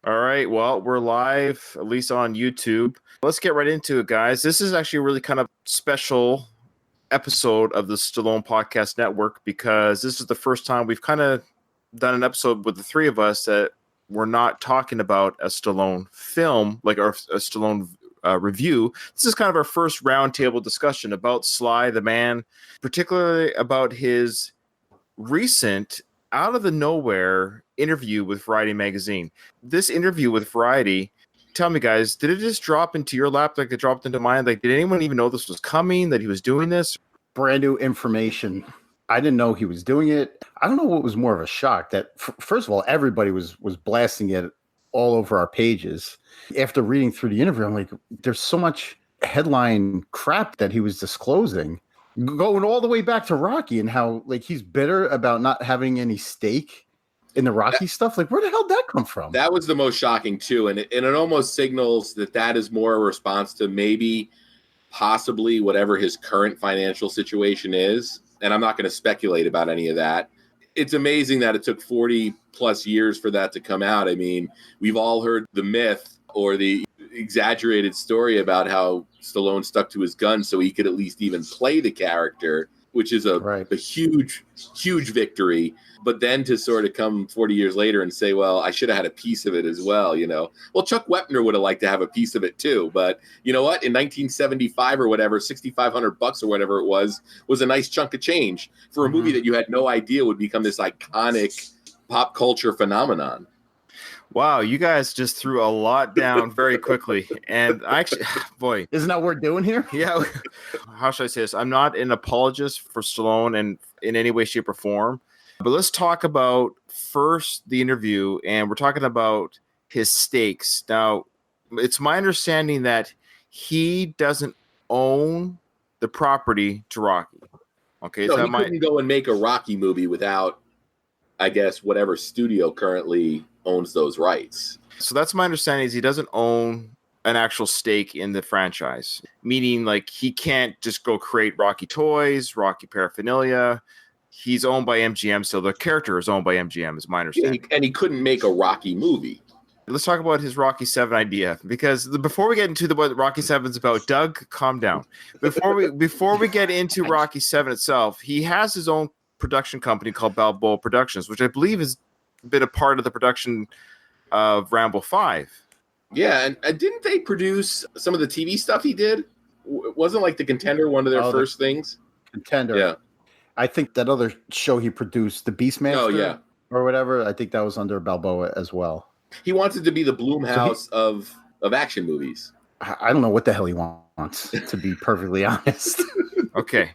All right. Well, we're live, at least on YouTube. Let's get right into it, guys. This is actually a really kind of special episode of the Stallone Podcast Network because this is the first time we've kind of done an episode with the three of us that we're not talking about a Stallone film, like a Stallone review. This is kind of our first roundtable discussion about Sly the Man, particularly about his recent out of the nowhere interview with Variety magazine. This interview with Variety, tell me guys, did it just drop into your lap like it dropped into mine? Like, did anyone even know this was coming, that he was doing this? Brand new information. I didn't know he was doing it. I don't know what was more of a shock. That first of all, everybody was blasting it all over our pages. After reading through the interview, I'm like, there's so much headline crap that he was disclosing, going all the way back to Rocky and how like he's bitter about not having any stake in the Rocky stuff. Like, where the hell did that come from? That was the most shocking too, and it almost signals that is more a response to maybe, possibly whatever his current financial situation is. And I'm not going to speculate about any of that. It's amazing that it took 40 plus years for that to come out. I mean, we've all heard the myth or the exaggerated story about how Stallone stuck to his gun so he could at least even play the character, which is a huge, huge victory. But then to sort of come 40 years later and say, well, I should have had a piece of it as well, you know. Well, Chuck Wepner would have liked to have a piece of it too. But you know what? In 1975 or whatever, $6,500 or whatever it was a nice chunk of change for a movie that you had no idea would become this iconic pop culture phenomenon. Wow, you guys just threw a lot down very quickly. And actually, boy. Isn't that what we're doing here? Yeah. How should I say this? I'm not an apologist for Stallone and in any way, shape, or form. But let's talk about first the interview, and we're talking about his stakes. Now, it's my understanding that he doesn't own the property to Rocky. Okay, so he couldn't go and make a Rocky movie without, I guess, whatever studio currently owns those rights. So that's my understanding is he doesn't own an actual stake in the franchise, meaning like he can't just go create Rocky toys, Rocky paraphernalia. He's owned by MGM, so the character is owned by MGM, is my understanding. And he couldn't make a Rocky movie. Let's talk about his Rocky VII idea, because before we get into what Rocky VII is about, Doug, calm down. Before we get into Rocky VII itself, he has his own production company called Balboa Productions, which I believe has been a part of the production of Rambo 5. Yeah, and didn't they produce some of the TV stuff he did? Wasn't like The Contender one of their first things? Contender. Yeah. I think that other show he produced, The Beastmaster, or whatever, I think that was under Balboa as well. He wanted to be the Blumhouse of action movies. I don't know what the hell he wants, to be perfectly honest. Okay.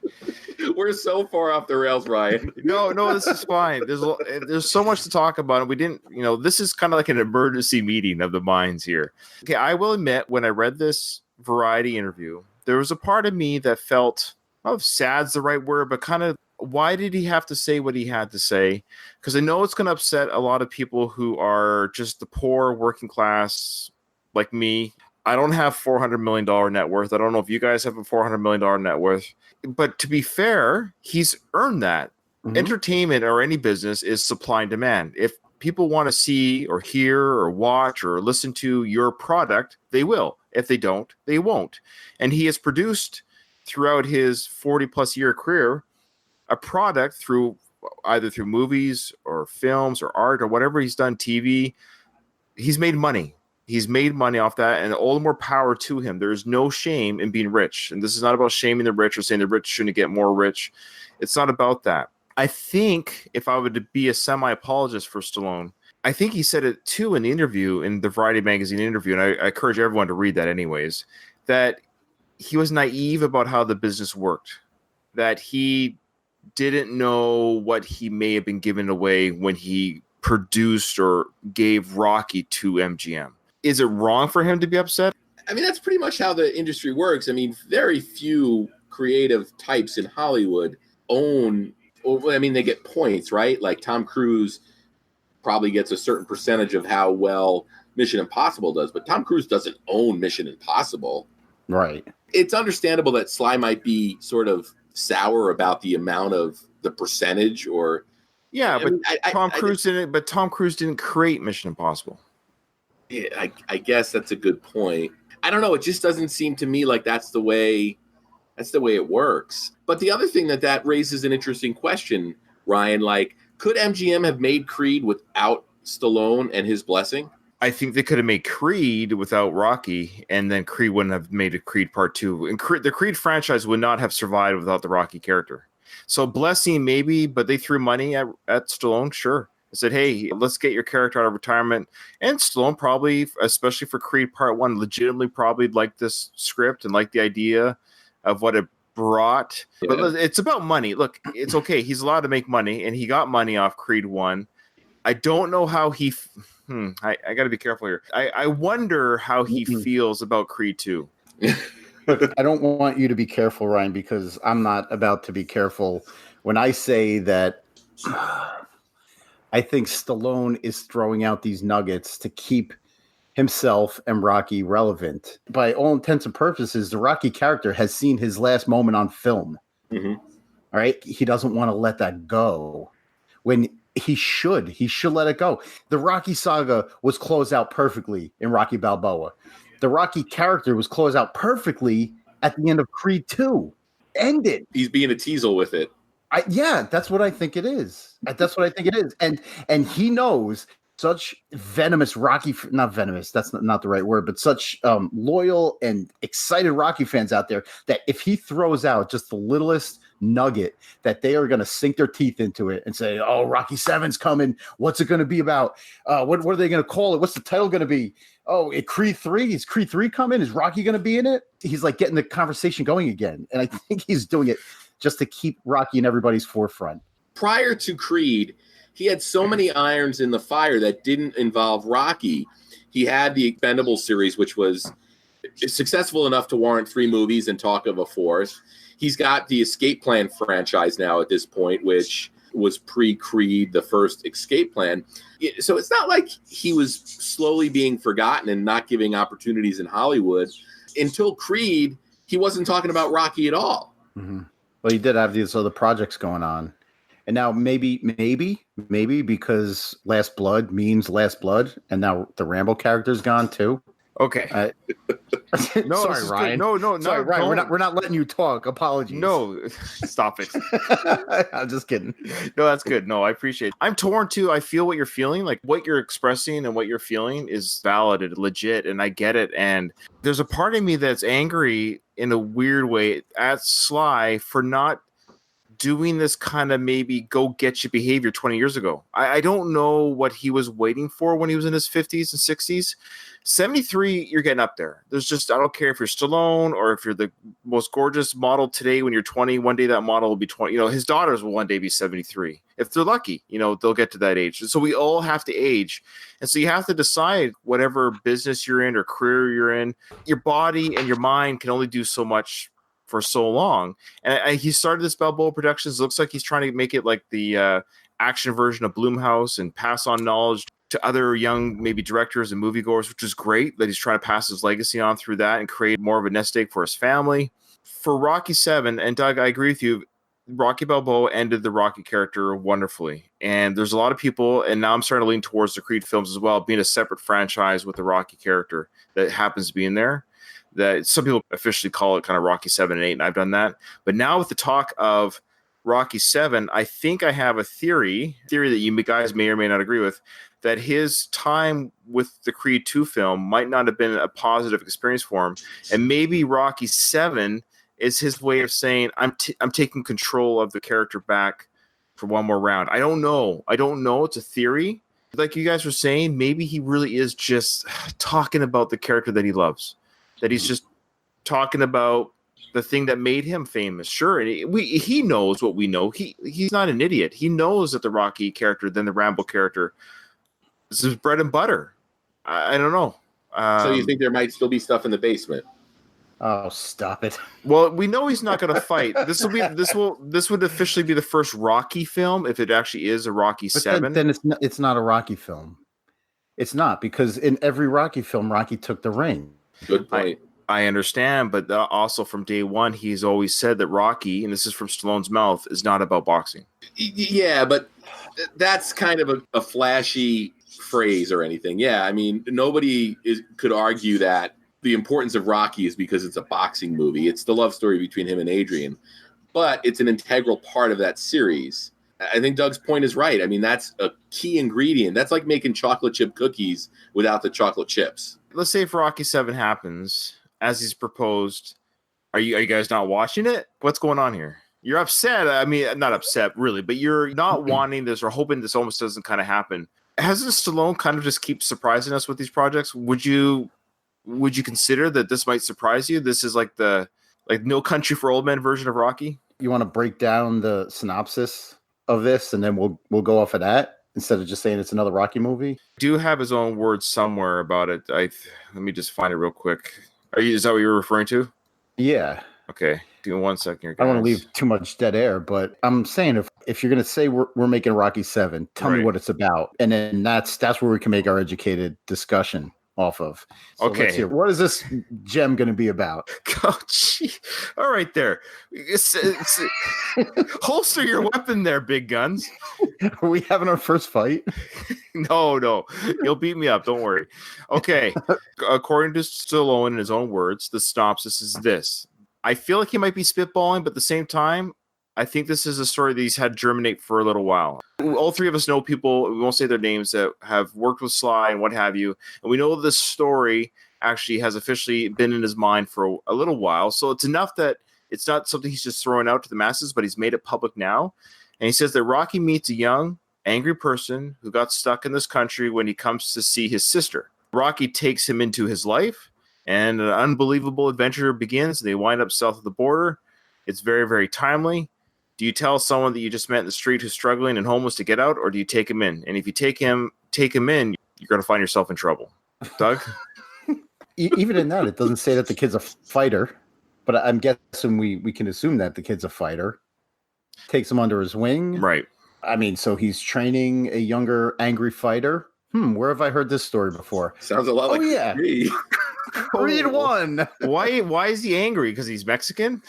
We're so far off the rails, Ryan. No, this is fine. There's so much to talk about, and we didn't, this is kind of like an emergency meeting of the minds here. Okay, I will admit, when I read this Variety interview, there was a part of me that felt, sad's the right word, but kind of, why did he have to say what he had to say? Because I know it's going to upset a lot of people who are just the poor working class like me. I don't have $400 million net worth. I don't know if you guys have a $400 million net worth. But to be fair, he's earned that. Mm-hmm. Entertainment or any business is supply and demand. If people want to see or hear or watch or listen to your product, they will. If they don't, they won't. And he has produced throughout his 40-plus year career a product through either through movies or films or art or whatever he's done, TV. He's made money. He's made money off that, and all the more power to him. There is no shame in being rich. And this is not about shaming the rich or saying the rich shouldn't get more rich. It's not about that. I think if I were to be a semi-apologist for Stallone, I think he said it too in the interview, in the Variety magazine interview, and I encourage everyone to read that anyways, that he was naive about how the business worked, that he didn't know what he may have been giving away when he produced or gave Rocky to MGM. Is it wrong for him to be upset? I mean, that's pretty much how the industry works. I mean, very few creative types in Hollywood they get points, right? Like Tom Cruise probably gets a certain percentage of how well Mission Impossible does, but Tom Cruise doesn't own Mission Impossible. Right. It's understandable that Sly might be sort of sour about the amount of the percentage or... Yeah, but Tom Cruise didn't create Mission Impossible. Yeah, I guess that's a good point. I don't know. It just doesn't seem to me like that's the way it works. But the other thing that raises an interesting question, Ryan, like, could MGM have made Creed without Stallone and his blessing? I think they could have made Creed without Rocky, and then Creed wouldn't have made a Creed Part 2. And the Creed franchise would not have survived without the Rocky character. So blessing, maybe, but they threw money at Stallone, sure. They said, hey, let's get your character out of retirement. And Stallone probably, especially for Creed Part 1, legitimately probably liked this script and liked the idea of what it brought. Yeah. But it's about money. Look, it's okay. He's allowed to make money, and he got money off Creed 1. I don't know how he... I got to be careful here. I wonder how he feels about Creed 2. I don't want you to be careful, Ryan, because I'm not about to be careful when I say that I think Stallone is throwing out these nuggets to keep himself and Rocky relevant. By all intents and purposes, the Rocky character has seen his last moment on film. Mm-hmm. All right? He doesn't want to let that go. When he should let it go. The Rocky saga was closed out perfectly in Rocky Balboa. The Rocky character was closed out perfectly at the end of Creed 2. Ended. He's being a teasel with it. That's what I think it is. That's what I think it is. And he knows such venomous Rocky, not venomous, that's not the right word, but such loyal and excited Rocky fans out there that if he throws out just the littlest nugget, that they are going to sink their teeth into it and say, oh, Rocky VII's coming. What's it going to be about? What are they going to call it? What's the title going to be? Oh, Creed 3? Is Creed 3 coming? Is Rocky going to be in it? He's like getting the conversation going again. And I think he's doing it just to keep Rocky in everybody's forefront. Prior to Creed, he had so many irons in the fire that didn't involve Rocky. He had the Expendables series, which was successful enough to warrant 3 movies and talk of a 4th. He's got the Escape Plan franchise now at this point, which was pre-Creed, the first Escape Plan. So it's not like he was slowly being forgotten and not giving opportunities in Hollywood. Until Creed, he wasn't talking about Rocky at all. Mm-hmm. Well, he did have these other projects going on. And now maybe because Last Blood means Last Blood, and now the Rambo character's gone too. Okay. No, sorry, Ryan. No, sorry, Ryan. We're not letting you talk. Apologies. No, stop it. I'm just kidding. No, that's good. No, I appreciate it. I'm torn too. I feel what you're feeling. Like what you're expressing and what you're feeling is valid and legit, and I get it. And there's a part of me that's angry in a weird way at Sly for not doing this kind of maybe go get you behavior 20 years ago. I don't know what he was waiting for when he was in his 50s and 60s. 73, you're getting up there. There's just, I don't care if you're Stallone or if you're the most gorgeous model today when you're 20, one day that model will be 20. You know, his daughters will one day be 73. If they're lucky, you know, they'll get to that age. So we all have to age. And so you have to decide whatever business you're in or career you're in, your body and your mind can only do so much for so long. And he started this Balboa Productions. Looks like he's trying to make it like the action version of Blumhouse and pass on knowledge to other young maybe directors and moviegoers, which is great that he's trying to pass his legacy on through that and create more of a nest egg for his family. For Rocky VII, and Doug, I agree with you, Rocky Balboa ended the Rocky character wonderfully. And there's a lot of people, and now I'm starting to lean towards the Creed films as well, being a separate franchise with the Rocky character that happens to be in there. That some people officially call it kind of Rocky 7 and 8, and I've done that. But now with the talk of Rocky 7, I think I have a theory that you guys may or may not agree with, that his time with the Creed 2 film might not have been a positive experience for him. And maybe Rocky 7 is his way of saying, I'm taking control of the character back for one more round. I don't know. It's a theory. Like you guys were saying, maybe he really is just talking about the character that he loves. That he's just talking about the thing that made him famous. Sure, and he knows what we know. He's not an idiot. He knows that the Rocky character, then the Rambo character, this is bread and butter. I don't know. So you think there might still be stuff in the basement? Oh, stop it! Well, we know he's not going to fight. This would officially be the first Rocky film if it actually is a Rocky 7. Then it's not a Rocky film. It's not, because in every Rocky film, Rocky took the ring. Good point. I understand, but also from day one, he's always said that Rocky, and this is from Stallone's mouth, is not about boxing. Yeah, but that's kind of a flashy phrase or anything. Yeah, I mean, nobody could argue that the importance of Rocky is because it's a boxing movie. It's the love story between him and Adrian, but it's an integral part of that series. I think Doug's point is right. I mean, that's a key ingredient. That's like making chocolate chip cookies without the chocolate chips. Let's say if Rocky VII happens as he's proposed, are you guys not watching it? What's going on here? You're upset. I mean, not upset really, but you're not wanting this or hoping this almost doesn't kind of happen. Hasn't Stallone kind of just keep surprising us with these projects? Would you consider that this might surprise you? This is like the No Country for Old Men version of Rocky. You want to break down the synopsis of this, and then we'll go off of that instead of just saying it's another Rocky movie? Do have his own words somewhere about it. Let me just find it real quick. Is that what you're referring to? Yeah. Okay. Give me 1 second here, guys. I don't want to leave too much dead air, but I'm saying if you're going to say we're making Rocky VII, tell me what it's about, and then that's where we can make our educated discussion off of. So okay. Let's hear, what is this gem going to be about? Oh, gee. All right, there. Holster your weapon there, big guns. Are we having our first fight? No. You'll beat me up. Don't worry. Okay. According to Stallone, in his own words, the synopsis is this. I feel like he might be spitballing, but at the same time, I think this is a story that he's had germinate for a little while. All three of us know people, we won't say their names, that have worked with Sly and what have you. And we know this story actually has officially been in his mind for a little while. So it's enough that it's not something he's just throwing out to the masses, but he's made it public now. And he says that Rocky meets a young, angry person who got stuck in this country when he comes to see his sister. Rocky takes him into his life, and an unbelievable adventure begins. They wind up south of the border. It's very, very timely. Do you tell someone that you just met in the street who's struggling and homeless to get out, or do you take him in? And if you take him in, you're going to find yourself in trouble. Doug? Even in that, it doesn't say that the kid's a fighter, but I'm guessing we can assume that the kid's a fighter. Takes him under his wing. Right. I mean, so he's training a younger, angry fighter. Where have I heard this story before? Sounds a lot like me. Read one. Why is he angry? Because he's Mexican?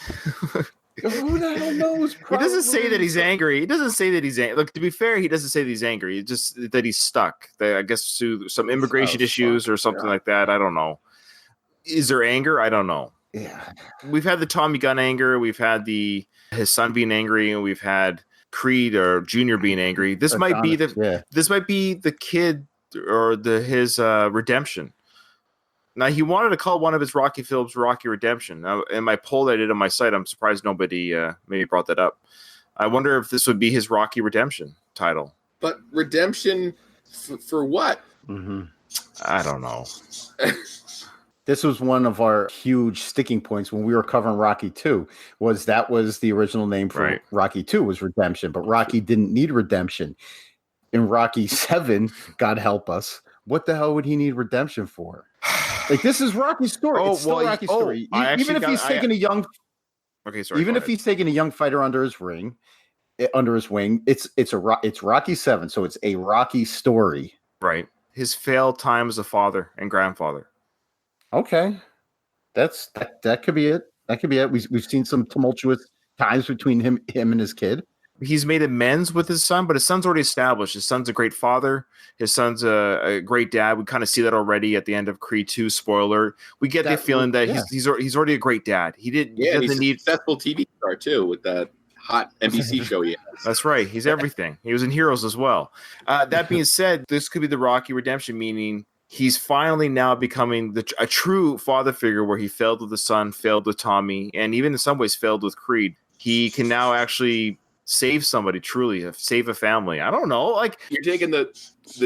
Who the hell knows? He doesn't say that he's angry. He doesn't say that he's angry. Look, to be fair, he doesn't say that he's angry. It's just that he's stuck. I guess to some immigration issues or something like that. I don't know. Is there anger? I don't know. Yeah. We've had the Tommy Gunn anger. We've had his son being angry, and we've had Creed or Junior being angry. This might be the kid or his redemption. Now, he wanted to call one of his Rocky films Rocky Redemption. Now, in my poll that I did on my site, I'm surprised nobody maybe brought that up. I wonder if this would be his Rocky Redemption title. But redemption for what? Mm-hmm. I don't know. This was one of our huge sticking points when we were covering Rocky 2, was the original name for Rocky 2 was Redemption, but Rocky didn't need redemption. In Rocky 7, God help us, what the hell would he need redemption for? Like, this is Rocky's story. It's still Rocky's story. Even if he's taking a young fighter under his wing, it's Rocky 7, so it's a Rocky story. Right. His failed time as a father and grandfather. Okay. That could be it. That could be it. We've seen some tumultuous times between him and his kid. He's made amends with his son, but his son's already established. His son's a great father. His son's a great dad. We kind of see that already at the end of Creed 2. Spoiler. We get the feeling that he's already a great dad. He doesn't need a successful TV star too with that hot NBC show he has. That's right. He's everything. He was in Heroes as well. That being said, this could be the Rocky Redemption, meaning he's finally now becoming a true father figure where he failed with the son, failed with Tommy, and even in some ways failed with Creed. He can now actually save somebody, truly save a family. I don't know. Like, you're taking the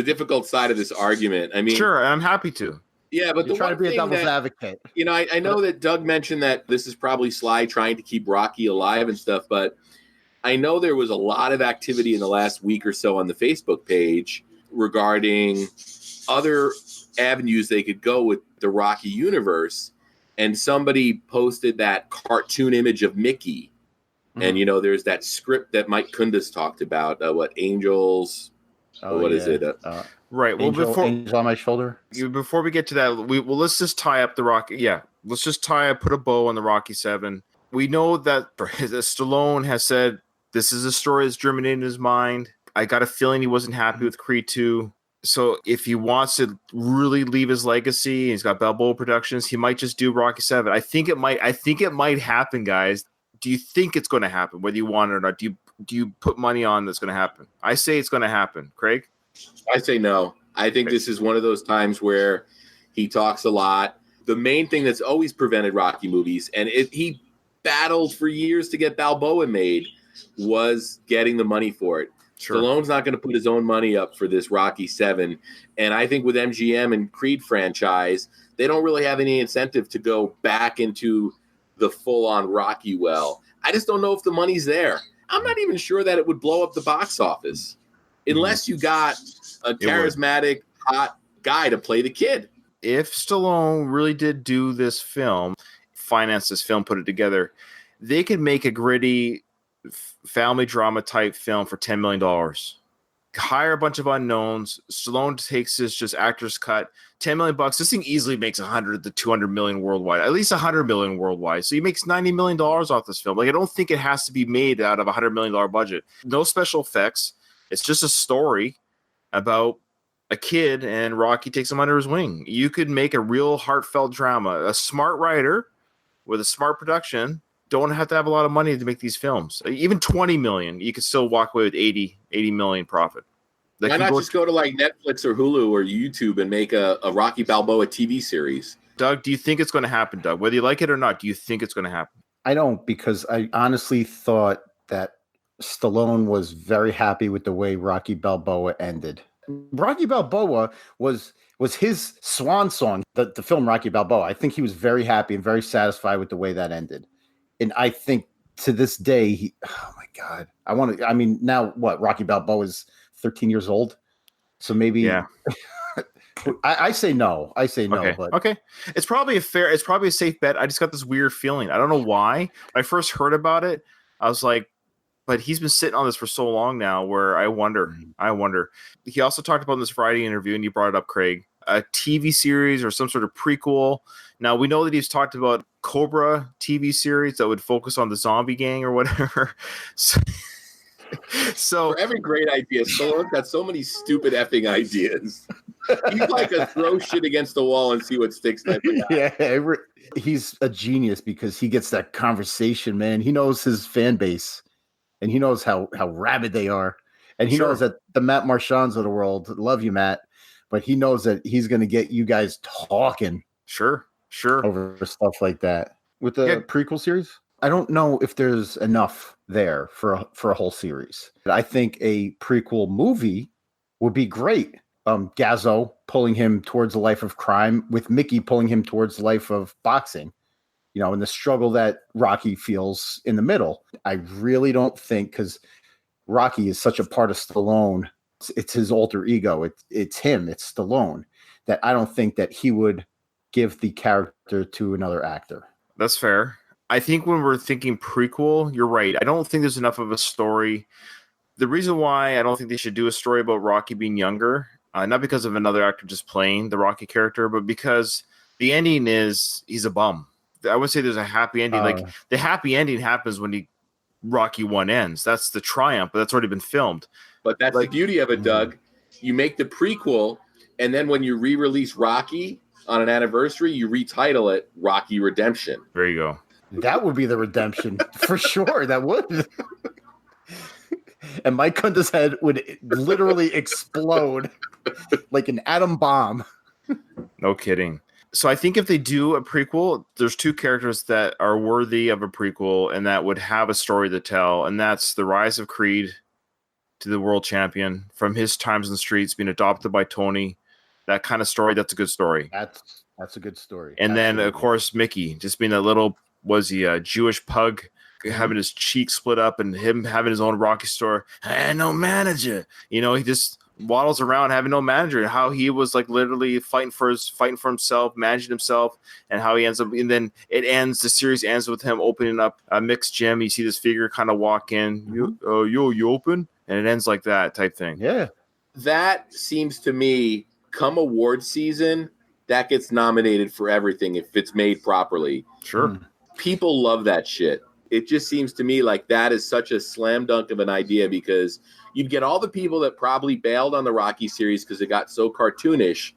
difficult side of this argument. I mean, sure, I'm happy to. Yeah, but you're trying to be a devil's advocate. You know, I know that Doug mentioned that this is probably Sly trying to keep Rocky alive and stuff, but I know there was a lot of activity in the last week or so on the Facebook page regarding other avenues they could go with the Rocky universe. And somebody posted that cartoon image of Mickey. Mm-hmm. And, you know, there's that script that Mike Kundus talked about, Angels, is it? Right. Well, Angel on my shoulder. Before we get to that, let's just tie up the Rocky. Yeah. Let's just put a bow on the Rocky 7. We know that Stallone has said this is a story that's germinated in his mind. I got a feeling he wasn't happy with Creed 2. So if he wants to really leave his legacy, he's got Balboa Productions, he might just do Rocky VII. I think it might happen, guys. Do you think it's going to happen, whether you want it or not? Do you put money on that's going to happen? I say it's going to happen. Craig? I say no. I think this is one of those times where he talks a lot. The main thing that's always prevented Rocky movies, and he battled for years to get Balboa made, was getting the money for it. Sure. Stallone's not going to put his own money up for this Rocky VII. And I think with MGM and Creed franchise, they don't really have any incentive to go back into the full-on Rocky well. I just don't know if the money's there. I'm not even sure that it would blow up the box office unless you got a charismatic, hot guy to play the kid. If Stallone really did do this film, finance this film, put it together, they could make a gritty family drama type film for $10 million. Hire a bunch of unknowns. Stallone takes his just actor's cut. $10 million. This thing easily makes 100 to 200 million worldwide, at least 100 million worldwide. So he makes $90 million off this film. Like, I don't think it has to be made out of a $100 million budget. No special effects. It's just a story about a kid, and Rocky takes him under his wing. You could make a real heartfelt drama. A smart writer with a smart production don't have to have a lot of money to make these films. Even 20 million, you could still walk away with 80 million profit. Why not just go to like Netflix or Hulu or YouTube and make a Rocky Balboa TV series? Doug, do you think it's going to happen, Doug? Whether you like it or not, do you think it's going to happen? I don't, because I honestly thought that Stallone was very happy with the way Rocky Balboa ended. Rocky Balboa was his swan song, the film Rocky Balboa. I think he was very happy and very satisfied with the way that ended. And I think to this day, oh my God, now what? Rocky Balboa is 13 years old. So maybe, yeah. I say no. I say no. Okay. But okay. It's probably a safe bet. I just got this weird feeling. I don't know why. When I first heard about it, I was like, but he's been sitting on this for so long now where I wonder. He also talked about in this Friday interview, and you brought it up, Craig, a TV series or some sort of prequel. Now, we know that he's talked about Cobra TV series that would focus on the zombie gang or whatever. So for every great idea, Stallone's got so many stupid effing ideas. He's like a throw shit against the wall and see what sticks. Yeah, he's a genius because he gets that conversation, man. He knows his fan base. And he knows how rabid they are. And he knows that the Matt Marchands of the world, love you, Matt, but he knows that he's going to get you guys talking. Sure. Over stuff like that. With the prequel series, I don't know if there's enough there for a whole series. I think a prequel movie would be great. Gazzo pulling him towards a life of crime with Mickey pulling him towards the life of boxing. You know, and the struggle that Rocky feels in the middle. I really don't think, because Rocky is such a part of Stallone, it's his alter ego. It's him. It's Stallone. That I don't think that he would give the character to another actor. That's fair. I think when we're thinking prequel, you're right. I don't think there's enough of a story. The reason why I don't think they should do a story about Rocky being younger, not because of another actor just playing the Rocky character, but because the ending is he's a bum. I would say there's a happy ending. Like the happy ending happens when Rocky 1 ends. That's the triumph, but that's already been filmed. But that's the beauty of it, Doug. You make the prequel, and then when you re-release Rocky on an anniversary, you retitle it Rocky Redemption. There you go. That would be the redemption for sure. That would. And Mike Kunda's head would literally explode like an atom bomb. No kidding. So I think if they do a prequel, there's two characters that are worthy of a prequel and that would have a story to tell, and that's the rise of Creed to the world champion from his times in the streets, being adopted by Tony. That kind of story, that's a good story. That's a good story. And then, of course, Mickey, just being that little, was he a Jewish pug, having his cheeks split up and him having his own Rocky store. I had no manager. You know, he just waddles around having no manager, and how he was like literally fighting for himself, managing himself, and how he ends up. And then the series ends with him opening up a mixed gym. You see this figure kind of walk in, you open, and it ends like that type thing. Yeah, that seems to me, come award season, that gets nominated for everything if it's made properly. Sure. People love that shit. It just seems to me like that is such a slam dunk of an idea, because you'd get all the people that probably bailed on the Rocky series because it got so cartoonish,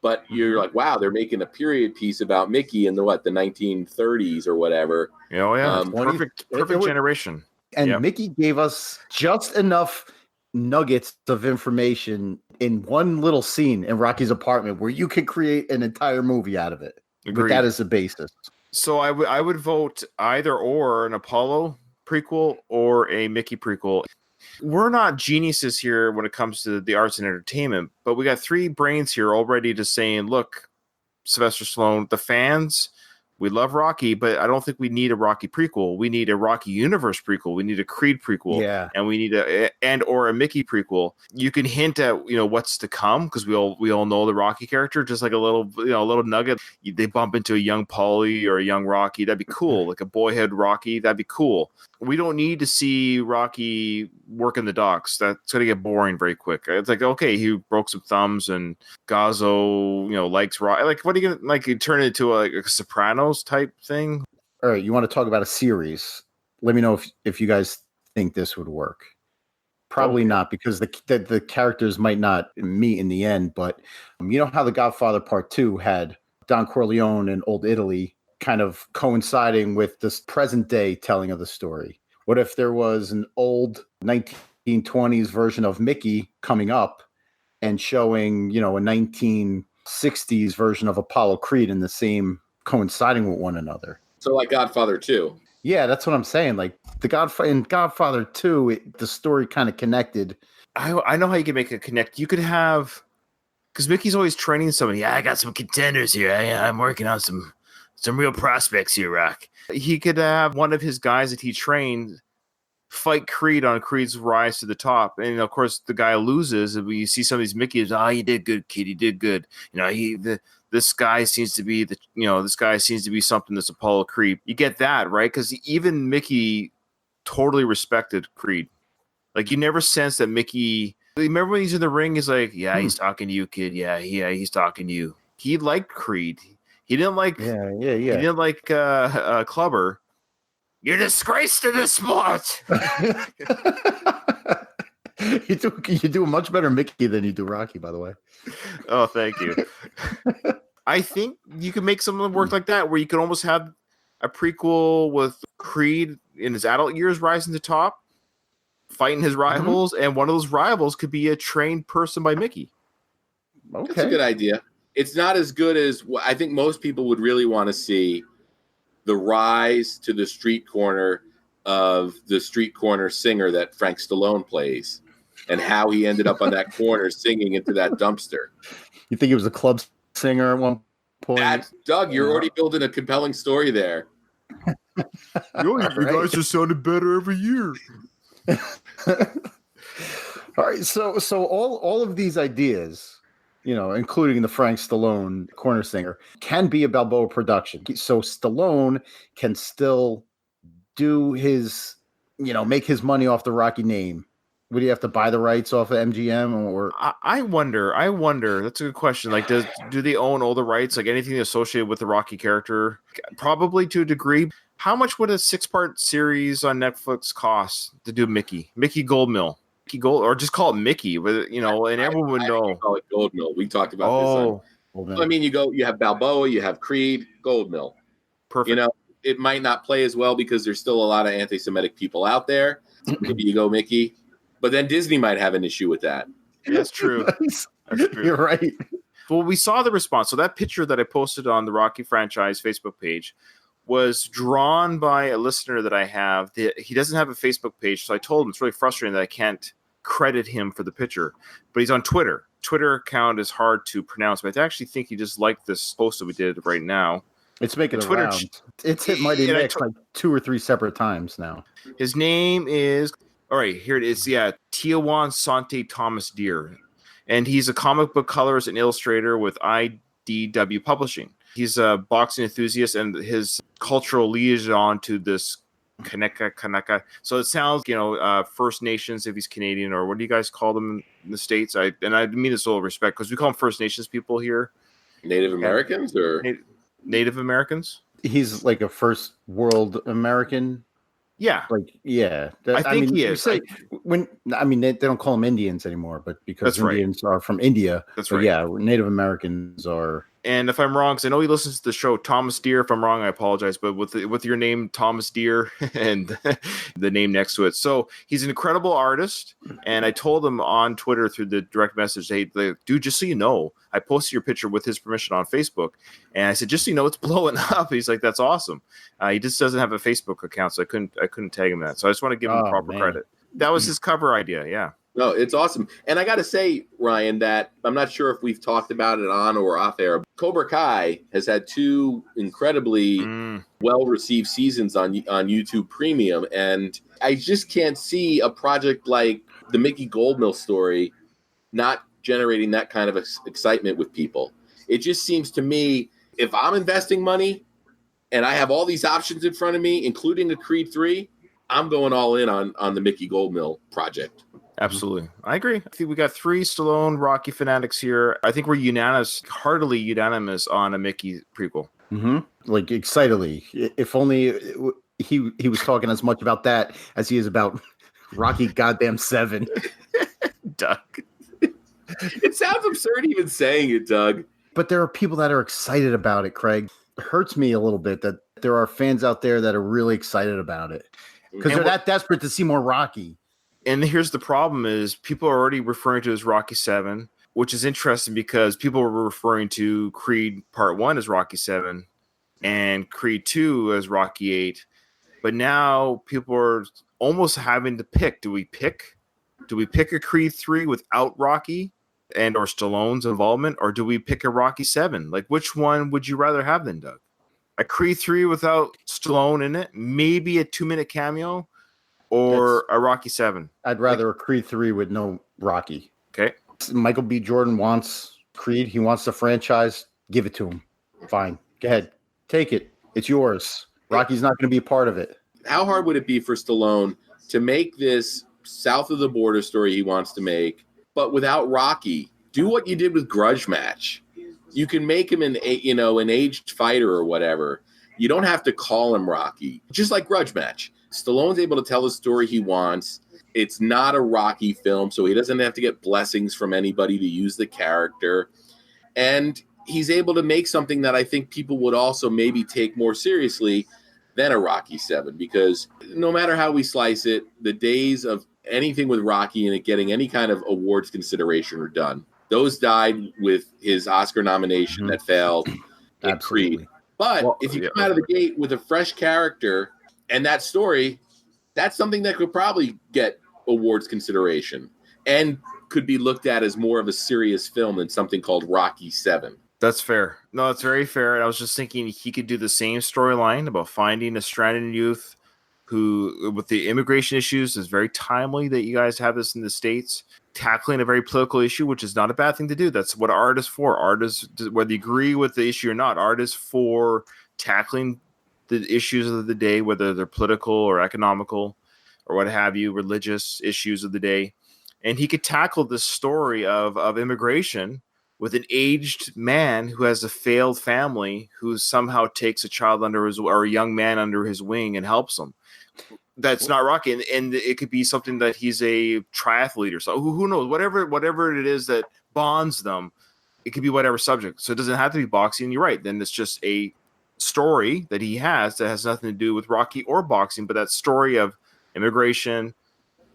but you're like, wow, they're making a period piece about Mickey in the 1930s or whatever. Oh yeah, perfect generation. And Mickey gave us just enough nuggets of information in one little scene in Rocky's apartment where you could create an entire movie out of it. Agreed. With that as the basis. So I would vote either or, an Apollo prequel or a Mickey prequel. We're not geniuses here when it comes to the arts and entertainment, but we got three brains here all ready to saying, look, Sylvester Stallone, the fans, we love Rocky, but I don't think we need a Rocky prequel. We need a Rocky Universe prequel. We need a Creed prequel, and we need or a Mickey prequel. You can hint at what's to come, because we all know the Rocky character, just like a little nugget. They bump into a young Paulie or a young Rocky. That'd be cool, like a boyhood Rocky. That'd be cool. We don't need to see Rocky work in the docks. That's going to get boring very quick. It's like, okay, he broke some thumbs and Gazzo, likes Rocky. Like, what are you going to, turn it into a Sopranos type thing? All right, you want to talk about a series? Let me know if you guys think this would work. Probably not, because the characters might not meet in the end, but you know how The Godfather Part 2 had Don Corleone and Old Italy kind of coinciding with this present day telling of the story. What if there was an old 1920s version of Mickey coming up and showing, a 1960s version of Apollo Creed in the same, coinciding with one another? So like Godfather 2. Yeah, that's what I'm saying. Like in Godfather 2, the story kind of connected. I know how you can make it connect. You could have, because Mickey's always training somebody. Yeah, I got some contenders here. I'm working on some real prospects here, Rock. He could have one of his guys that he trained fight Creed on Creed's rise to the top. And of course, the guy loses. And you see some of these Mickeys, you did good, kid. You did good. This guy seems to be something that's Apollo Creed. You get that, right? Because even Mickey totally respected Creed. Like, you never sense that Mickey. Remember when he's in the ring, he's like, yeah, he's talking to you, kid. Yeah, he's talking to you. He liked Creed. He didn't like. Yeah. He didn't like Clubber. You're a disgrace to the sport. You do a much better Mickey than you do Rocky, by the way. Oh, thank you. I think you could make something work like that, where you could almost have a prequel with Creed in his adult years rising to top, fighting his rivals, and one of those rivals could be a trained person by Mickey. Okay. That's a good idea. It's not as good as I think most people would really want to see, the rise to the street corner of the street corner singer that Frank Stallone plays, and how he ended up on that corner singing into that dumpster. You think he was a club singer at one point? Doug, you're already building a compelling story there. You guys just sounded better every year. All right, so all of these ideas, including the Frank Stallone corner singer, can be a Balboa production. So Stallone can still do his, make his money off the Rocky name. Would he have to buy the rights off of MGM or? I wonder. That's a good question. Like, do they own all the rights? Like, anything associated with the Rocky character? Probably, to a degree. How much would a 6-part series on Netflix cost to do Mickey Goldmill? Or just call it Mickey, but and everyone would know. Call it Goldmill. We talked about this. I mean, you have Balboa, you have Creed, Goldmill. Perfect. It might not play as well because there's still a lot of anti-Semitic people out there. Maybe you go Mickey, but then Disney might have an issue with that. That's true. That's true. You're right. Well, we saw the response. So that picture that I posted on the Rocky franchise Facebook page was drawn by a listener that I have. He doesn't have a Facebook page, so I told him it's really frustrating that I can't credit him for the picture, but he's on Twitter. Twitter account is hard to pronounce, but I actually think he just liked this post that we did right now. It's making Twitter around. It's hit Mighty Mix like 2 or 3 separate times now. His name is, all right, here it is. Yeah, Tiawan Sante Thomas Deere, and he's a comic book colorist and illustrator with IDW Publishing. He's a boxing enthusiast and his cultural liaison to this Kanaka. So it sounds, First Nations if he's Canadian, or what do you guys call them in the States? I mean this with all respect, because we call them First Nations people here. Native Americans or Native Americans? He's like a first world American. Yeah, Like, yeah. I think mean, he you is. say they don't call them Indians anymore, but because That's right. Indians are from India. That's but right. Yeah, Native Americans are. And if I'm wrong, because I know he listens to the show, Thomas Deere. If I'm wrong, I apologize. But with your name, Thomas Deere, and the name next to it, so he's an incredible artist. And I told him on Twitter through the direct message, "Hey, dude, just so you know, I posted your picture with his permission on Facebook." And I said, "Just so you know, it's blowing up." He's like, "That's awesome." He just doesn't have a Facebook account, so I couldn't tag him that. So I just want to give him proper credit. That was his cover idea. Yeah. No, it's awesome. And I got to say, Ryan, that I'm not sure if we've talked about it on or off air. Cobra Kai has had 2 incredibly well-received seasons on YouTube Premium. And I just can't see a project like the Mickey Goldmill story not generating that kind of excitement with people. It just seems to me, if I'm investing money and I have all these options in front of me, including a Creed 3, I'm going all in on the Mickey Goldmill project. Absolutely. I agree. I think we got 3 Stallone Rocky fanatics here. I think we're heartily unanimous on a Mickey prequel. Mm-hmm. Like, excitedly. If only he was talking as much about that as he is about Rocky goddamn 7. Doug. It sounds absurd even saying it, Doug. But there are people that are excited about it, Craig. It hurts me a little bit that there are fans out there that are really excited about it because they're that desperate to see more Rocky. And here's the problem is people are already referring to it as Rocky 7, which is interesting because people were referring to Creed Part 1 as Rocky 7 and Creed 2 as Rocky 8. But now people are almost having to pick. Do we pick a Creed 3 without Rocky and or Stallone's involvement, or do we pick a Rocky 7? Like, which one would you rather have then, Doug? A Creed 3 without Stallone in it? Maybe a 2-minute cameo? Or a Rocky 7? I'd rather a Creed 3 with no Rocky. Okay. Michael B. Jordan wants Creed. He wants the franchise. Give it to him. Fine. Go ahead. Take it. It's yours. Rocky's not going to be a part of it. How hard would it be for Stallone to make this south of the border story he wants to make, but without Rocky? Do what you did with Grudge Match. You can make him an aged fighter or whatever. You don't have to call him Rocky. Just like Grudge Match. Stallone's able to tell the story he wants. It's not a Rocky film, so he doesn't have to get blessings from anybody to use the character. And he's able to make something that I think people would also maybe take more seriously than a Rocky 7, because no matter how we slice it, the days of anything with Rocky and it getting any kind of awards consideration are done. Those died with his Oscar nomination that failed in Creed. But if you come out of the gate with a fresh character and that story, that's something that could probably get awards consideration and could be looked at as more of a serious film than something called Rocky 7. That's fair. No, that's very fair. And I was just thinking he could do the same storyline about finding a stranded youth who, with the immigration issues, is very timely that you guys have this in the States, tackling a very political issue, which is not a bad thing to do. That's what art is for. Art is, whether you agree with the issue or not, art is for tackling the issues of the day, whether they're political or economical or what have you, religious issues of the day. And he could tackle this story of immigration with an aged man who has a failed family who somehow takes a child or a young man under his wing and helps him. That's not Rocky. And it could be something that he's a triathlete or so. Who knows? Whatever it is that bonds them, it could be whatever subject. So it doesn't have to be boxing. You're right. Then it's just a story that he has that has nothing to do with Rocky or boxing, but that story of immigration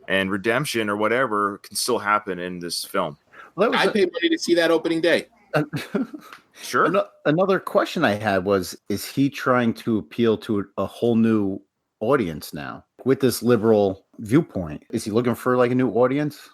and redemption or whatever can still happen in this film. Well, I'd pay money to see that opening day. Sure. Another question I had was, is he trying to appeal to a whole new audience now with this liberal viewpoint? Is he looking for like a new audience?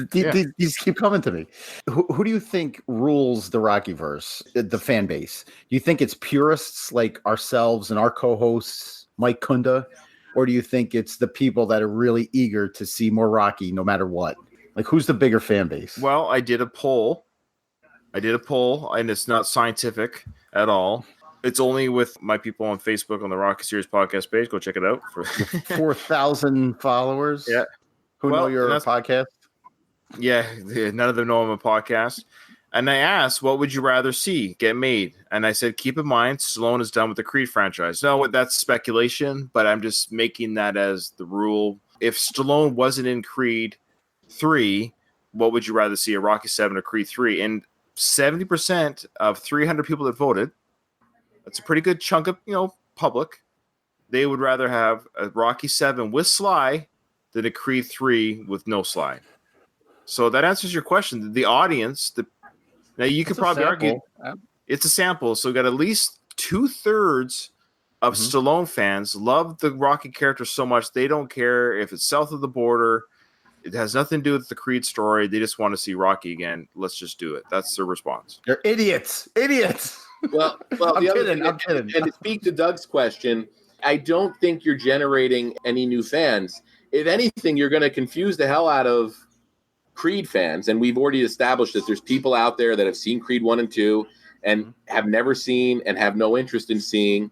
These keep coming to me. Who do you think rules the Rockyverse, the fan base? Do you think it's purists like ourselves and our co-hosts, Mike Kunda? Or do you think it's the people that are really eager to see more Rocky no matter what? Like, who's the bigger fan base? Well, I did a poll, and it's not scientific at all. It's only with my people on Facebook on the Rocky Series podcast page. Go check it out. For 4,000 followers. Yeah. Who know you're a podcast? Yeah, none of them know I'm a podcast. And I asked, what would you rather see get made? And I said, keep in mind, Stallone is done with the Creed franchise. No, that's speculation, but I'm just making that as the rule. If Stallone wasn't in Creed 3, what would you rather see, a Rocky 7 or Creed 3? And 70% of 300 people that voted, that's a pretty good chunk of, public, they would rather have a Rocky 7 with Sly than a Creed 3 with no Sly. So that answers your question. The audience, now you could probably argue it's a sample. So we got at least 2/3 of Stallone fans love the Rocky character so much they don't care if it's south of the border. It has nothing to do with the Creed story. They just want to see Rocky again. Let's just do it. That's their response. They're idiots. Well, I'm the kidding. other thing, and to speak to Doug's question, I don't think you're generating any new fans. If anything, you're going to confuse the hell out of Creed fans, and we've already established that there's people out there that have seen Creed 1 and 2 and have never seen and have no interest in seeing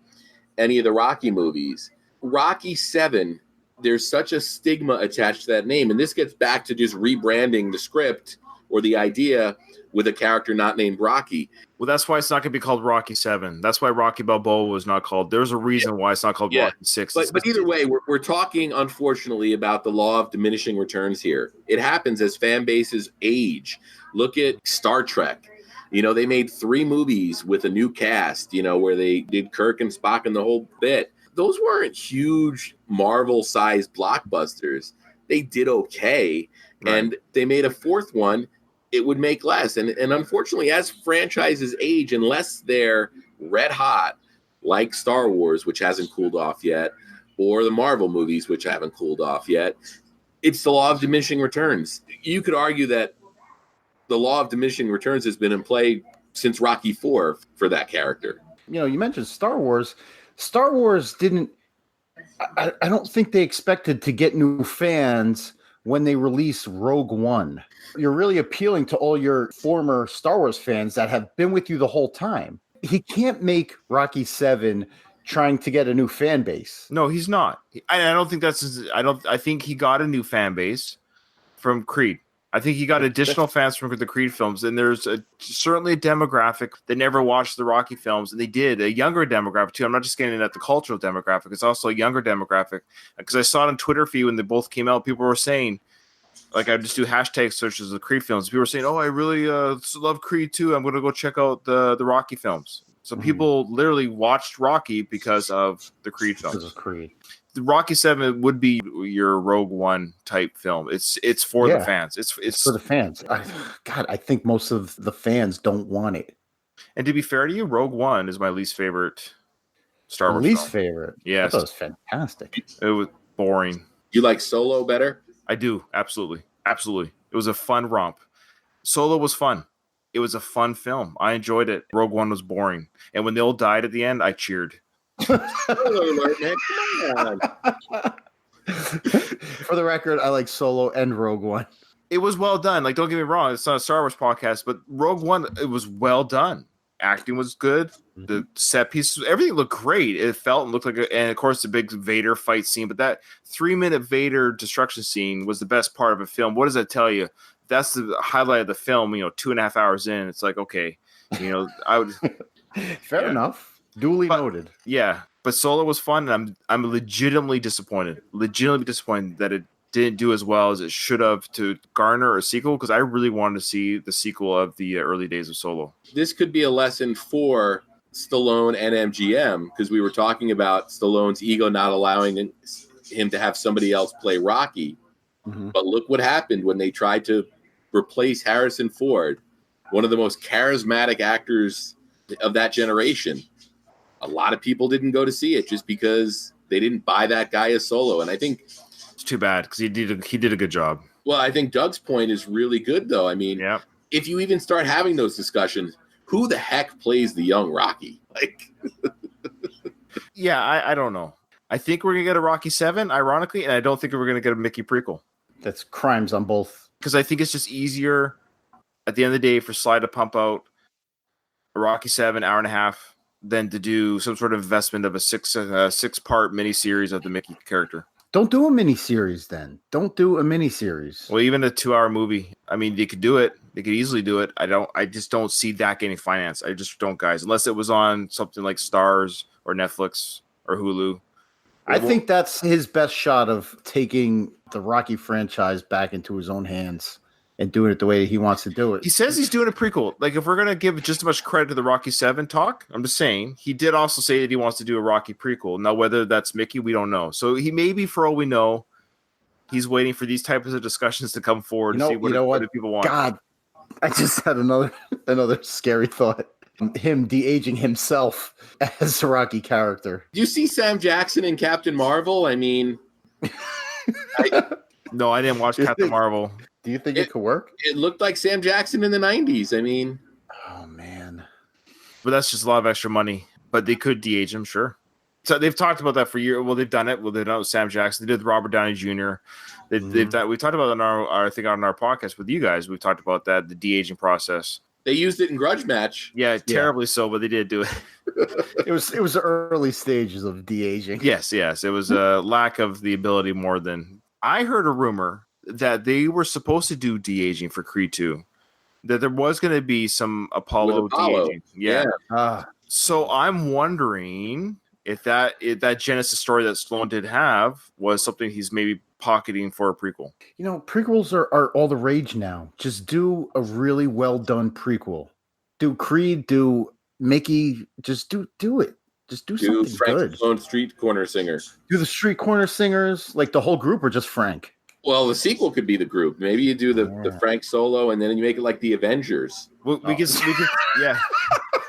any of the Rocky movies. Rocky 7, there's such a stigma attached to that name, and this gets back to just rebranding the script or the idea with a character not named Rocky. Well, that's why it's not going to be called Rocky 7. That's why Rocky Balboa was not called. There's a reason why it's not called Rocky 6. But either way, we're talking, unfortunately, about the law of diminishing returns here. It happens as fan bases age. Look at Star Trek. They made 3 movies with a new cast, where they did Kirk and Spock and the whole bit. Those weren't huge Marvel-sized blockbusters. They did okay. Right. And they made a 4th one. It would make less. And unfortunately, as franchises age, unless they're red hot, like Star Wars, which hasn't cooled off yet, or the Marvel movies, which haven't cooled off yet, it's the law of diminishing returns. You could argue that the law of diminishing returns has been in play since Rocky IV for that character. You mentioned Star Wars. Star Wars didn't, I don't think they expected to get new fans when they release Rogue One. You're really appealing to all your former Star Wars fans that have been with you the whole time. He can't make Rocky 7 trying to get a new fan base. No, he's not. I don't think I think he got a new fan base from Creed. I think he got additional fans from the Creed films, and there's certainly a demographic that never watched the Rocky films, and they did, a younger demographic too. I'm not just getting at the cultural demographic; it's also a younger demographic. Because I saw it on Twitter feed when they both came out, people were saying, like, I just do hashtag searches of Creed films. People were saying, "Oh, I really love Creed too. I'm going to go check out the Rocky films." So people literally watched Rocky because of the Creed films. Because of Creed. The Rocky 7 would be your Rogue One type film. It's for the fans. It's for the fans. I think most of the fans don't want it. And to be fair to you, Rogue One is my least favorite Star Wars least film. Favorite? Yes. I thought it was fantastic. It was boring. You like Solo better? I do. Absolutely. Absolutely. It was a fun romp. Solo was fun. It was a fun film. I enjoyed it. Rogue One was boring. And when they all died at the end, I cheered. Spoiler alert, man. Come on. For the record, I like Solo and Rogue One. It was well done. Like, don't get me wrong, it's not a Star Wars podcast, but Rogue One, it was well done. Acting was good. The set pieces, everything looked great. It felt and looked like, and of course, the big Vader fight scene. But that 3-minute Vader destruction scene was the best part of a film. What does that tell you? That's the highlight of the film. 2.5 hours in, it's like, okay, I would. Fair enough. Duly noted. Yeah, but Solo was fun, and I'm legitimately disappointed. Legitimately disappointed that it didn't do as well as it should have to garner a sequel, because I really wanted to see the sequel of the early days of Solo. This could be a lesson for Stallone and MGM, because we were talking about Stallone's ego not allowing him to have somebody else play Rocky. But look what happened when they tried to replace Harrison Ford, one of the most charismatic actors of that generation. A lot of people didn't go to see it just because they didn't buy that guy as Solo. And I think it's too bad, because he did a good job. Well, I think Doug's point is really good, though. I mean, if you even start having those discussions, who the heck plays the young Rocky? Like, I don't know. I think we're gonna get a Rocky 7, ironically, and I don't think we're gonna get a Mickey prequel. That's crimes on both. Because I think it's just easier at the end of the day for Sly to pump out a Rocky 7 hour and a half than to do some sort of investment of a six-part miniseries of the Mickey character. Don't do a miniseries then. Don't do a miniseries. Well, even a 2-hour movie. I mean, they could do it. They could easily do it. I just don't see that getting financed. I just don't, guys. Unless it was on something like Stars or Netflix or Hulu. I think that's his best shot of taking the Rocky franchise back into his own hands and doing it the way he wants to do it. He says he's doing a prequel. Like, if we're going to give just as much credit to the Rocky VII talk, I'm just saying, he did also say that he wants to do a Rocky prequel. Now, whether that's Mickey, we don't know. So he maybe, for all we know, he's waiting for these types of discussions to come forward to see what do people want. God, I just had another scary thought. Him de-aging himself as a Rocky character. Do you see Sam Jackson in Captain Marvel? I mean... No, I didn't watch Captain Marvel. Do you think it could work? It looked like Sam Jackson in the 90s. I mean... Oh, man. But that's just a lot of extra money. But they could de-age him, sure. So they've talked about that for years. Well, they've done it. Well, they've done it with Sam Jackson. They did Robert Downey Jr. They've done. We talked about it on I think on our podcast with you guys. We've talked about that, the de-aging process. They used it in Grudge Match. Yeah, terribly so, but they did do it. It was the early stages of de-aging. Yes. It was a lack of the ability more than... I heard a rumor that they were supposed to do de-aging for Creed 2. That there was going to be some Apollo de-aging. Yeah. So I'm wondering if that Genesis story that Stallone did have was something he's maybe pocketing for a prequel. You know, prequels are all the rage now. Just do a really well done prequel. Do Creed, do Mickey, just do it. Just do something Frank good. Stallone Street Corner Singers. Do the Street Corner Singers, like the whole group, or just Frank? Well, the sequel could be the group. Maybe you do the Frank solo, and then you make it like the Avengers. We could, yeah.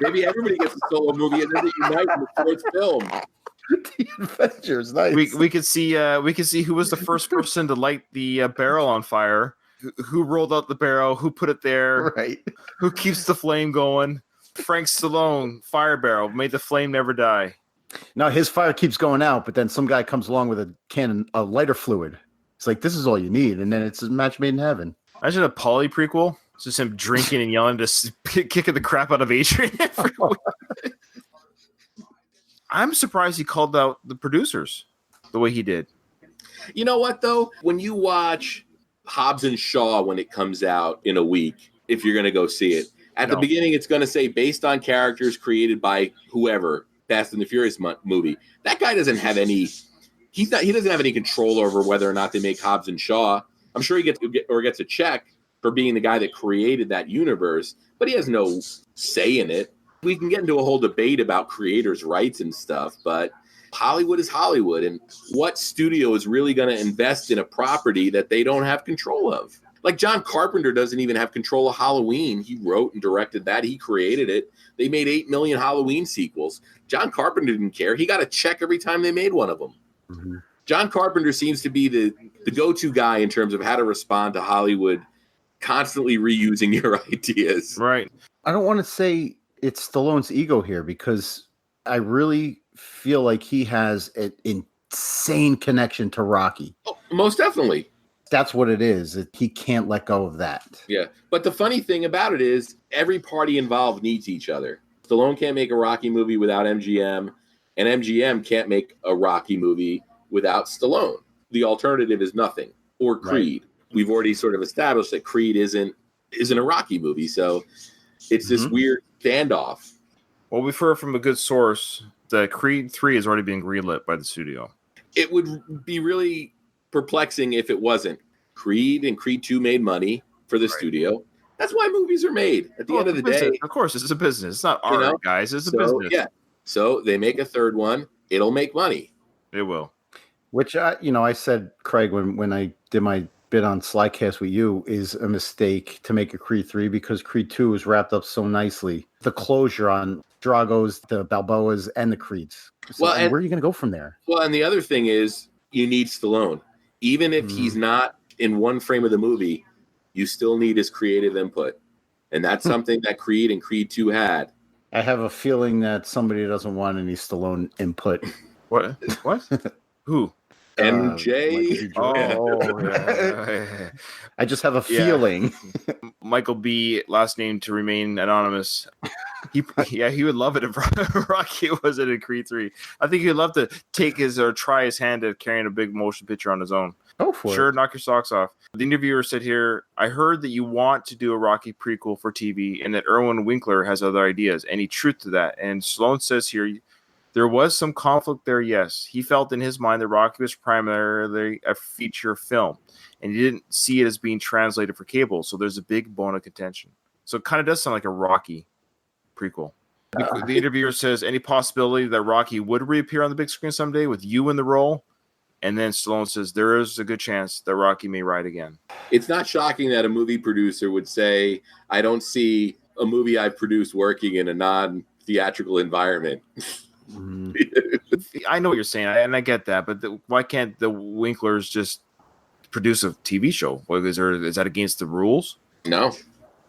Maybe everybody gets a solo movie, and then they unite in the fourth film. The Avengers, nice. We could see who was the first person to light the barrel on fire, who rolled out the barrel, who put it there, right? Who keeps the flame going. Frank Stallone, fire barrel, made the flame never die. Now his fire keeps going out, but then some guy comes along with a can of lighter fluid. It's like, this is all you need, and then it's a match made in heaven. Imagine a Polly prequel. It's just him drinking and yelling, just kicking the crap out of Adrian. I'm surprised he called out the producers the way he did. You know what, though? When you watch Hobbs and Shaw when it comes out in a week, if you're going to go see it, at the beginning, it's going to say based on characters created by whoever, Fast and the Furious movie. That guy doesn't have any. He doesn't have any control over whether or not they make Hobbs and Shaw. I'm sure he gets a check for being the guy that created that universe, but he has no say in it. We can get into a whole debate about creators' rights and stuff, but Hollywood is Hollywood, and what studio is really going to invest in a property that they don't have control of? Like John Carpenter doesn't even have control of Halloween. He wrote and directed that. He created it. They made 8 million Halloween sequels. John Carpenter didn't care. He got a check every time they made one of them. Mm-hmm. John Carpenter seems to be the go-to guy in terms of how to respond to Hollywood constantly reusing your ideas. Right. I don't want to say it's Stallone's ego here, because I really feel like he has an insane connection to Rocky. Oh, most definitely. That's what it is. He can't let go of that. Yeah. But the funny thing about it is every party involved needs each other. Stallone can't make a Rocky movie without MGM, and MGM can't make a Rocky movie without Stallone. The alternative is nothing. Or Creed. Right. We've already sort of established that Creed isn't a Rocky movie. So it's this weird standoff. Well, we've heard from a good source that Creed 3 is already being greenlit by the studio. It would be really perplexing if it wasn't. Creed and Creed 2 made money for the studio. That's why movies are made. At the end of the day, of course, it's a business. It's not art, guys. It's a business. Yeah. So they make a third one. It'll make money. It will. Which I said, Craig, when I did my bit on Slycast with you, is a mistake to make a Creed 3, because Creed 2 was wrapped up so nicely. The closure on Drago's, the Balboas, and the Creeds. So, where are you going to go from there? Well, and the other thing is, you need Stallone. Even if he's not in one frame of the movie, you still need his creative input. And that's something that Creed and Creed 2 had. I have a feeling that somebody doesn't want any Stallone input. What? Who? MJ. Michael B. Jordan. Oh, yeah. I just have a feeling. Michael B. last name to remain anonymous. He would love it if Rocky wasn't in Creed 3. I think he'd love to take his or try his hand at carrying a big motion picture on his own. Go for Sure, it. knock your socks off. The interviewer said here, I heard that you want to do a Rocky prequel for TV and that Erwin Winkler has other ideas. Any truth to that? And Stallone says here, there was some conflict there, yes. He felt in his mind that Rocky was primarily a feature film, and he didn't see it as being translated for cable, so there's a big bone of contention. So it kind of does sound like a Rocky prequel. The interviewer says, any possibility that Rocky would reappear on the big screen someday with you in the role? And then Stallone says, there is a good chance that Rocky may ride again. It's not shocking that a movie producer would say, I don't see a movie I've produced working in a non-theatrical environment. I know what you're saying, and I get that, but why can't the Winklers just produce a TV show? Is that against the rules? No.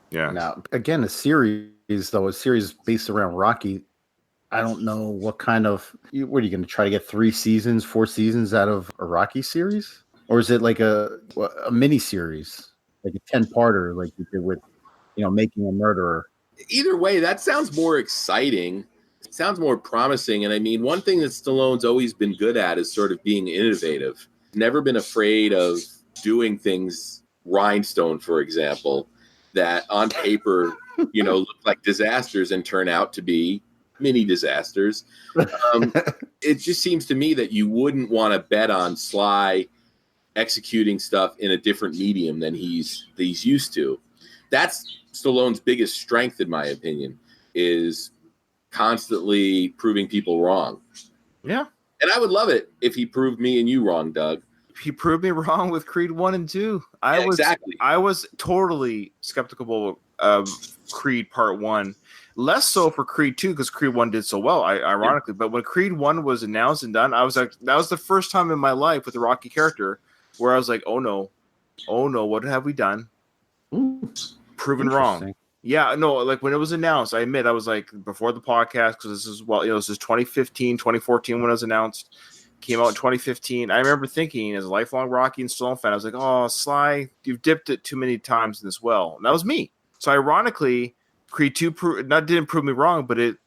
Yeah. Now, again, a series based around Rocky. I don't know what kind of. What are you going to try to get 4 seasons out of a Rocky series, or is it like a mini series, like a 10-parter, like you did with, Making a Murderer? Either way, that sounds more exciting. It sounds more promising. And I mean, one thing that Stallone's always been good at is sort of being innovative. Never been afraid of doing things, Rhinestone, for example, that on paper, look like disasters and turn out to be mini disasters. It just seems to me that you wouldn't want to bet on Sly executing stuff in a different medium than he's used to. That's Stallone's biggest strength, in my opinion, is constantly proving people wrong. Yeah. And I would love it if he proved me and you wrong, Doug. He proved me wrong with Creed 1 and 2. Exactly. I was totally skeptical of Creed Part 1. Less so for Creed 2 because Creed 1 did so well, ironically. But when Creed 1 was announced and done, I was like, that was the first time in my life with the Rocky character where I was like, oh no, what have we done? Proven wrong. Yeah, no, like when it was announced, I admit I was like, before the podcast, because this is 2015, 2014 when it was announced. Came out in 2015. I remember thinking, as a lifelong Rocky and Stallone fan, I was like, oh, Sly, you've dipped it too many times in this well. And that was me. So ironically, Creed 2 didn't prove me wrong, but it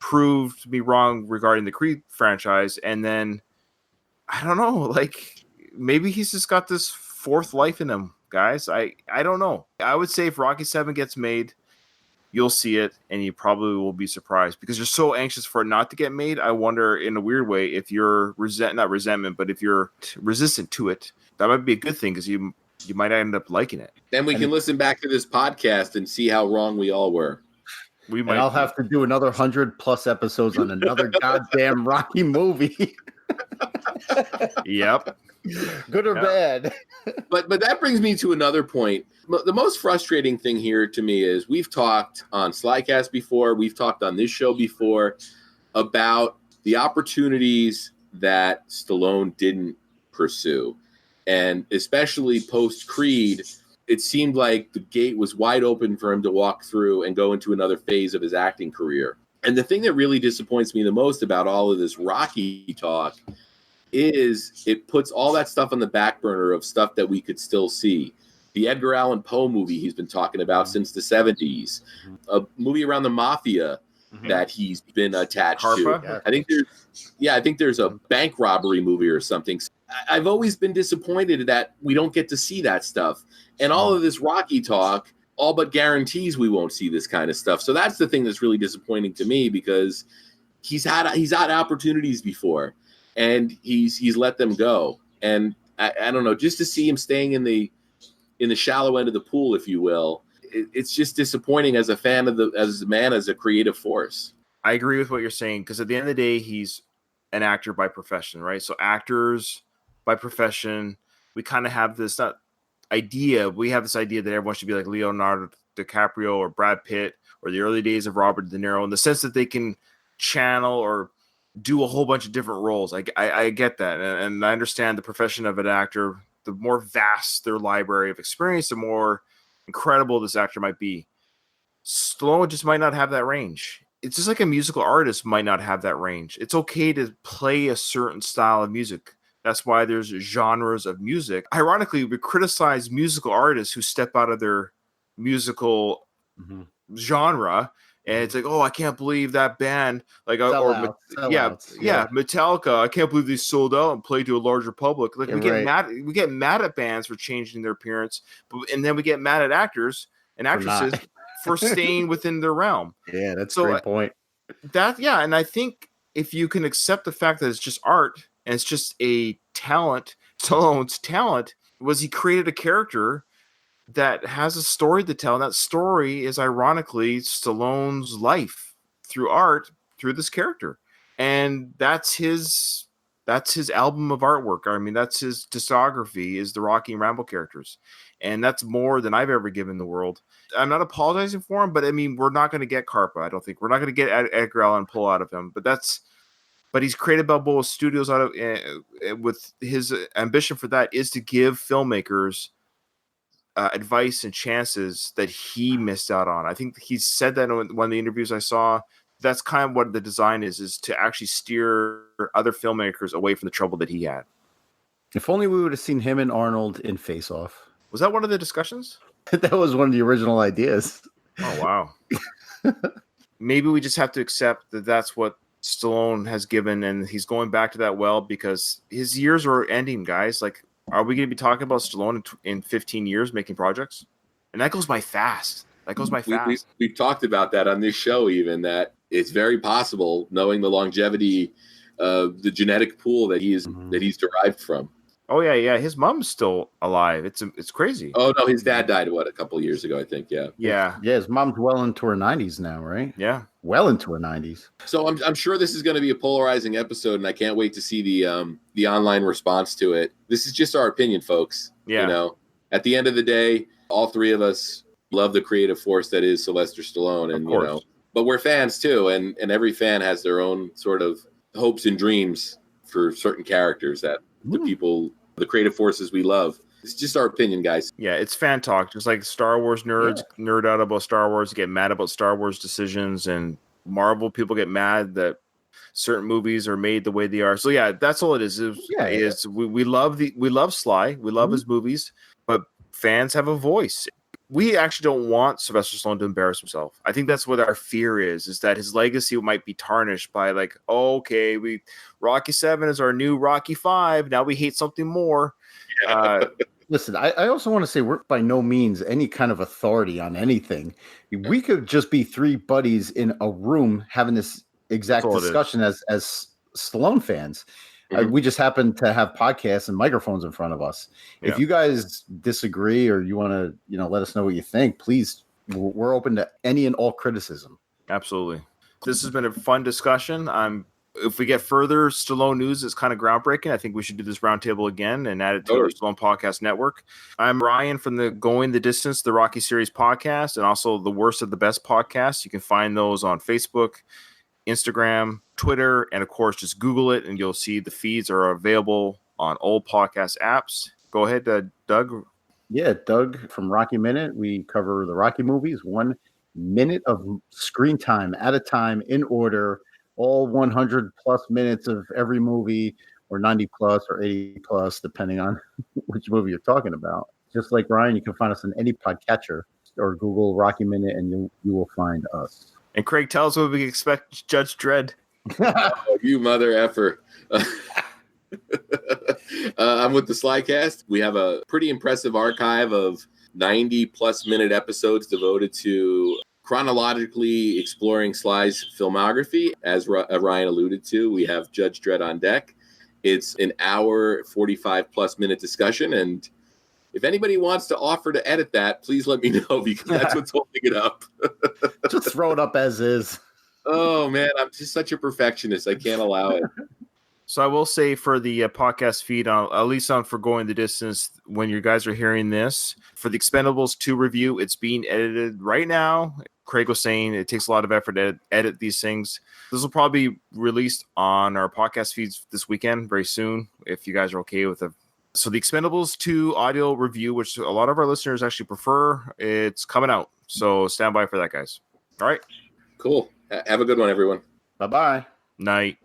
proved me wrong regarding the Creed franchise. And then, I don't know, like, maybe he's just got this fourth life in him, guys. I don't know. I would say if Rocky 7 gets made, you'll see it, and you probably will be surprised because you're so anxious for it not to get made. I wonder, in a weird way, if you're not resentment, but if you're resistant to it, that might be a good thing because you might end up liking it. Then we can listen back to this podcast and see how wrong we all were. And I'll have to do another 100+ episodes on another goddamn Rocky movie. Yep. Good or bad. But that brings me to another point. The most frustrating thing here to me is we've talked on Slycast before, we've talked on this show before about the opportunities that Stallone didn't pursue. And especially post-Creed, it seemed like the gate was wide open for him to walk through and go into another phase of his acting career. And the thing that really disappoints me the most about all of this Rocky talk is it puts all that stuff on the back burner of stuff that we could still see. The Edgar Allan Poe movie he's been talking about since the 70s, a movie around the mafia that he's been attached to. I think there's a bank robbery movie or something. I've always been disappointed that we don't get to see that stuff. And all of this Rocky talk all but guarantees we won't see this kind of stuff. So that's the thing that's really disappointing to me because he's had opportunities before. And he's let them go, and I don't know. Just to see him staying in the shallow end of the pool, if you will, it's just disappointing as a fan of as a creative force. I agree with what you're saying because at the end of the day, he's an actor by profession, right? So actors by profession, we kind of have this idea. We have this idea that everyone should be like Leonardo DiCaprio or Brad Pitt or the early days of Robert De Niro in the sense that they can channel or do a whole bunch of different roles. I get that. And I understand the profession of an actor. The more vast their library of experience, the more incredible this actor might be. Stallone just might not have that range. It's just like a musical artist might not have that range. It's okay to play a certain style of music. That's why there's genres of music. Ironically, we criticize musical artists who step out of their musical genre, and it's like, oh, I can't believe that band, like, Sellouts. Metallica. I can't believe they sold out and played to a larger public. Like, we get mad at bands for changing their appearance, and then we get mad at actors and actresses for staying within their realm. Yeah, that's a great point. And I think if you can accept the fact that it's just art and it's just a talent, Stallone's talent was he created a character that has a story to tell, and that story is ironically Stallone's life through art, through this character, and that's his album of artwork. I mean, that's his discography, is the Rocky and Rambo characters, and that's more than I've ever given the world. I'm not apologizing for him, but I mean, we're not going to get Carpa. I don't think we're not going to get Edgar Allan Poe out of him, but he's created Balboa Studios out of with his ambition for that is to give filmmakers advice and chances that he missed out on. I think he said that in one of the interviews I saw. That's kind of what the design is to actually steer other filmmakers away from the trouble that he had. If only we would have seen him and Arnold in Face Off. Was that one of the discussions? That was one of the original ideas. Oh, wow. Maybe we just have to accept that that's what Stallone has given, and he's going back to that well because his years are ending, guys. Like, are we going to be talking about Stallone in 15 years making projects? And that goes by fast. We've talked about that on this show, even that it's very possible, knowing the longevity of the genetic pool that he's derived from. Oh yeah. His mom's still alive. It's crazy. Oh no, his dad died a couple of years ago, I think. Yeah. His mom's well into her 90s now, right? Yeah, well into her 90s. So I'm sure this is going to be a polarizing episode, and I can't wait to see the online response to it. This is just our opinion, folks. Yeah. You know, at the end of the day, all three of us love the creative force that is Sylvester Stallone, and you know, but we're fans too, and every fan has their own sort of hopes and dreams for certain characters that the creative forces we love. It's just our opinion, guys. Yeah, it's fan talk. Just like Star Wars nerds nerd out about Star Wars, get mad about Star Wars decisions, and Marvel people get mad that certain movies are made the way they are. So yeah, that's all it is. We love Sly, we love his movies, but fans have a voice. We actually don't want Sylvester Stallone to embarrass himself. I think that's what our fear is that his legacy might be tarnished by like, Rocky VII is our new Rocky V. Now we hate something more. Listen, I also want to say we're by no means any kind of authority on anything. We could just be three buddies in a room having this exact discussion as Stallone fans. We just happen to have podcasts and microphones in front of us. Yeah. If you guys disagree or you want to, let us know what you think, please, we're open to any and all criticism. Absolutely. This has been a fun discussion. If we get further Stallone news, it's kind of groundbreaking. I think we should do this roundtable again and add it to our Stallone Podcast Network. I'm Ryan from the Going the Distance, the Rocky Series podcast, and also the Worst of the Best podcast. You can find those on Facebook, Instagram, Twitter, and of course, just Google it, and you'll see the feeds are available on all podcast apps. Go ahead, Doug. Yeah, Doug from Rocky Minute. We cover the Rocky movies, 1 minute of screen time at a time in order, all 100 plus minutes of every movie, or 90 plus or 80 plus, depending on which movie you're talking about. Just like Ryan, you can find us on any podcatcher or Google Rocky Minute, and you will find us. And Craig, tell us what we expect Judge Dredd. You mother effer. I'm with the Slycast. We have a pretty impressive archive of 90 plus minute episodes devoted to chronologically exploring Sly's filmography. As Ryan alluded to, we have Judge Dredd on deck. It's an hour, 45 plus minute discussion. And if anybody wants to offer to edit that, please let me know, because that's what's holding it up. Just throw it up as is. Oh, man, I'm just such a perfectionist. I can't allow it. So I will say for the podcast feed, at least on For Going the Distance, when you guys are hearing this, for the Expendables 2 review, it's being edited right now. Craig was saying it takes a lot of effort to edit these things. This will probably be released on our podcast feeds this weekend, very soon, if you guys are okay with it. So the Expendables 2 audio review, which a lot of our listeners actually prefer, it's coming out. So stand by for that, guys. All right. Cool. Have a good one, everyone. Bye-bye. Night.